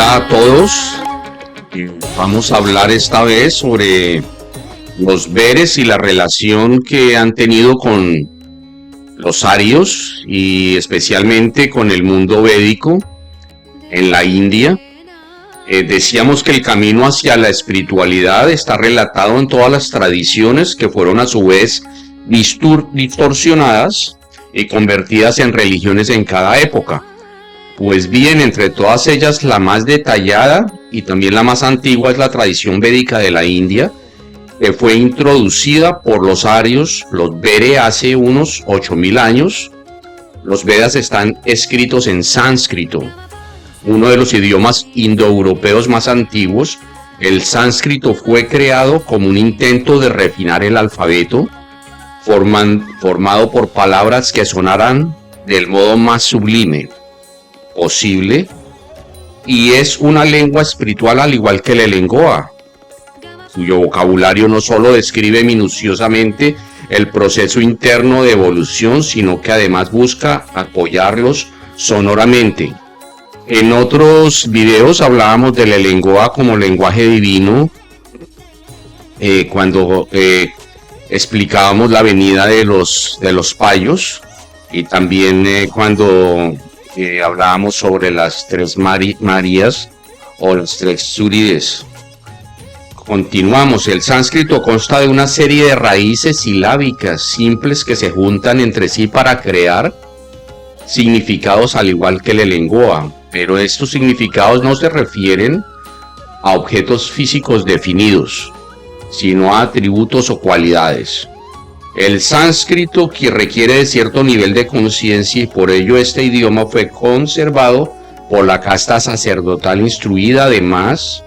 Hola a todos. Vamos a hablar esta vez sobre los Vedes y la relación que han tenido con los arios y especialmente con el mundo védico en la India. Decíamos que el camino hacia la espiritualidad está relatado en todas las tradiciones que fueron a su vez distorsionadas y convertidas en religiones en cada época. Pues bien, entre todas ellas la más detallada y también la más antigua es la tradición védica de la India, que fue introducida por los arios, los Veda, hace unos 8000 años. Los Vedas están escritos en sánscrito, uno de los idiomas indoeuropeos más antiguos. El sánscrito fue creado como un intento de refinar el alfabeto, formado por palabras que sonarán del modo más sublime posible, y es una lengua espiritual al igual que el Elengoa, cuyo vocabulario no solo describe minuciosamente el proceso interno de evolución, sino que además busca apoyarlos sonoramente. En otros videos hablábamos del Elengoa como lenguaje divino, cuando explicábamos la venida de los payos, y también cuando hablábamos sobre las tres Marías o las tres Súrides. Continuamos. El sánscrito consta de una serie de raíces silábicas simples que se juntan entre sí para crear significados al igual que el Elengoa, pero estos significados no se refieren a objetos físicos definidos, sino a atributos o cualidades. El sánscrito que requiere de cierto nivel de conciencia, y por ello este idioma fue conservado por la casta sacerdotal instruida. Además,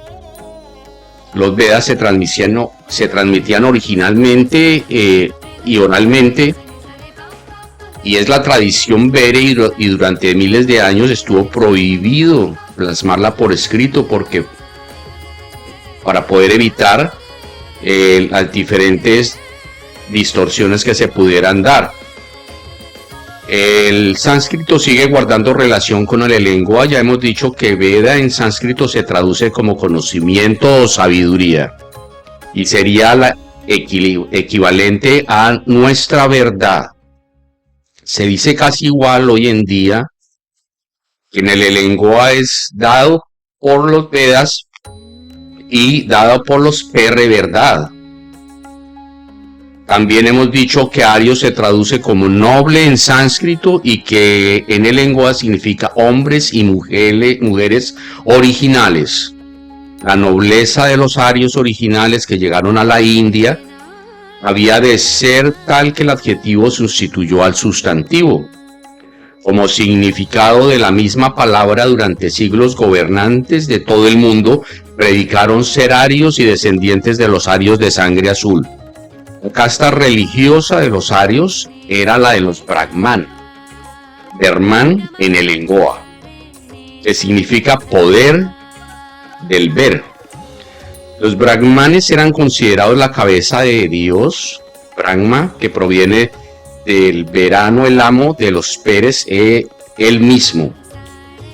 los Vedas se transmitían originalmente y oralmente, y es la tradición Veda, y durante miles de años estuvo prohibido plasmarla por escrito, porque para poder evitar las diferentes distorsiones que se pudieran dar. El sánscrito sigue guardando relación con el Elengoa. Ya hemos dicho que Veda en sánscrito se traduce como conocimiento o sabiduría, y sería la equivalente a nuestra verdad. Se dice casi igual hoy en día que en el Elengoa es dado por los Vedas y dado por los PR verdad. También hemos dicho que Ario se traduce como noble en sánscrito y que en el Elengoa significa hombres y mujeres originales. La nobleza de los arios originales que llegaron a la India había de ser tal que el adjetivo sustituyó al sustantivo. Como significado de la misma palabra, durante siglos gobernantes de todo el mundo predicaron ser arios y descendientes de los arios de sangre azul. La casta religiosa de los arios era la de los Brahman, Brahman en el Elengoa, que significa poder del ver. Los Brahmanes eran considerados la cabeza de Dios, Brahma, que proviene del verano, el amo de los Pérez, él mismo.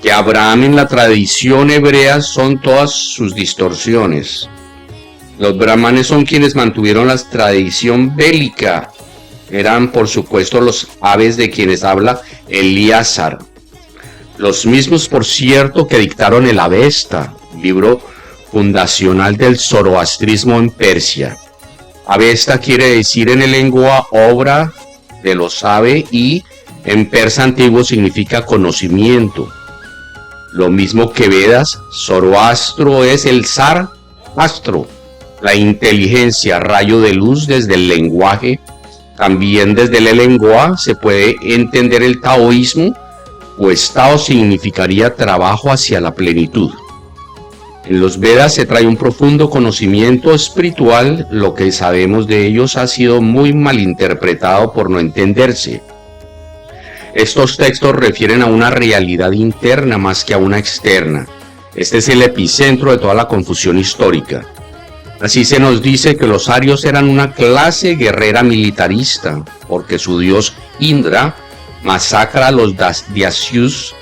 Que Abraham en la tradición hebrea son todas sus distorsiones. Los brahmanes son quienes mantuvieron la tradición bélica. Eran, por supuesto, los aves de quienes habla Elíasar. Los mismos, por cierto, que dictaron el Avesta, libro fundacional del zoroastrismo en Persia. Avesta quiere decir en el Elengoa obra de los sabe, y en persa antiguo significa conocimiento. Lo mismo que Vedas. Zoroastro es el zar astro, la inteligencia, rayo de luz desde el lenguaje. También desde el Elengoa se puede entender el taoísmo, pues Tao significaría trabajo hacia la plenitud. En los Vedas se trae un profundo conocimiento espiritual. Lo que sabemos de ellos ha sido muy malinterpretado por no entenderse. Estos textos refieren a una realidad interna más que a una externa. Este es el epicentro de toda la confusión histórica. Así se nos dice que los arios eran una clase guerrera militarista, porque su dios Indra masacra a los Dasyus,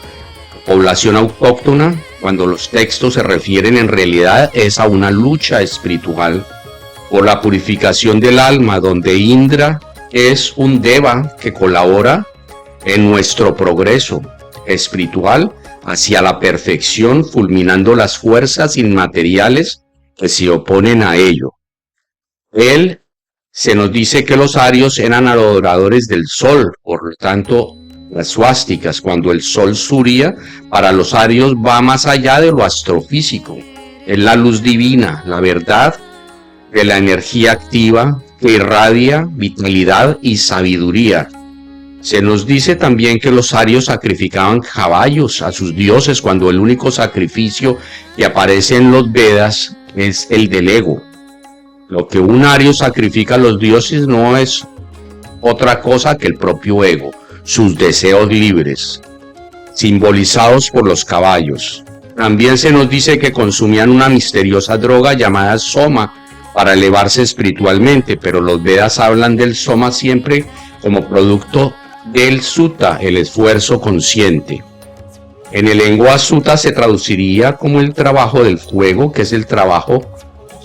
población autóctona, cuando los textos se refieren en realidad es a una lucha espiritual por la purificación del alma, donde Indra es un deva que colabora en nuestro progreso espiritual hacia la perfección, fulminando las fuerzas inmateriales que se oponen a ello. Él se nos dice que los arios eran adoradores del sol, por lo tanto, las suásticas, cuando el sol Surya, para los arios va más allá de lo astrofísico. Es la luz divina, la verdad de la energía activa que irradia vitalidad y sabiduría. Se nos dice también que los arios sacrificaban caballos a sus dioses cuando el único sacrificio que aparece en los Vedas es el del ego. Lo que un ario sacrifica a los dioses no es otra cosa que el propio ego, sus deseos libres, simbolizados por los caballos. También se nos dice que consumían una misteriosa droga llamada soma para elevarse espiritualmente, pero los Vedas hablan del soma siempre como producto del sutta, el esfuerzo consciente. En el lengua sutta se traduciría como el trabajo del fuego, que es el trabajo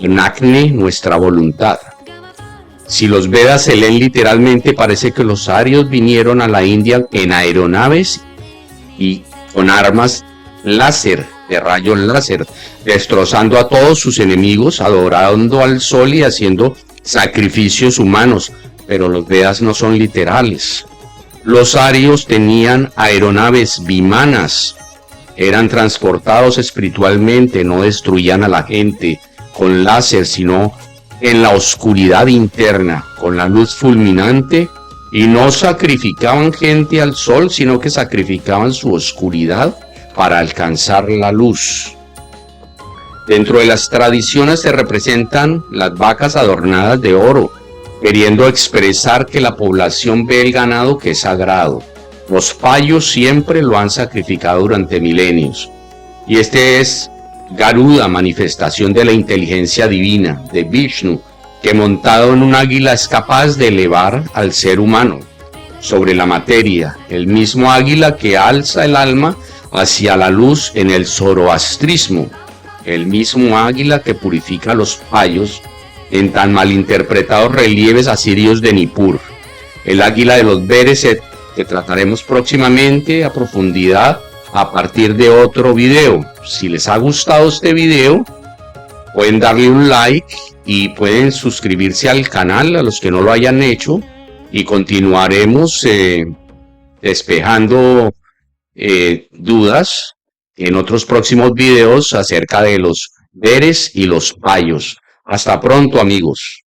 en acne, nuestra voluntad. Si los Vedas se leen literalmente, parece que los arios vinieron a la India en aeronaves y con armas láser, de rayos láser, destrozando a todos sus enemigos, adorando al sol y haciendo sacrificios humanos. Pero los Vedas no son literales. Los arios tenían aeronaves vimanas, eran transportados espiritualmente, no destruían a la gente con láser, sino en la oscuridad interna, con la luz fulminante, y no sacrificaban gente al sol, sino que sacrificaban su oscuridad para alcanzar la luz. Dentro de las tradiciones se representan las vacas adornadas de oro, queriendo expresar que la población ve el ganado que es sagrado. Los payos siempre lo han sacrificado durante milenios. Y este es Garuda, manifestación de la inteligencia divina, de Vishnu, que montado en un águila es capaz de elevar al ser humano sobre la materia, el mismo águila que alza el alma hacia la luz en el zoroastrismo, el mismo águila que purifica a los payos en tan malinterpretados relieves asirios de Nippur. El águila de los Veres que trataremos próximamente a profundidad a partir de otro video. Si les ha gustado este video, pueden darle un like y pueden suscribirse al canal a los que no lo hayan hecho, y continuaremos despejando dudas en otros próximos videos acerca de los Veres y los payos. Hasta pronto, amigos.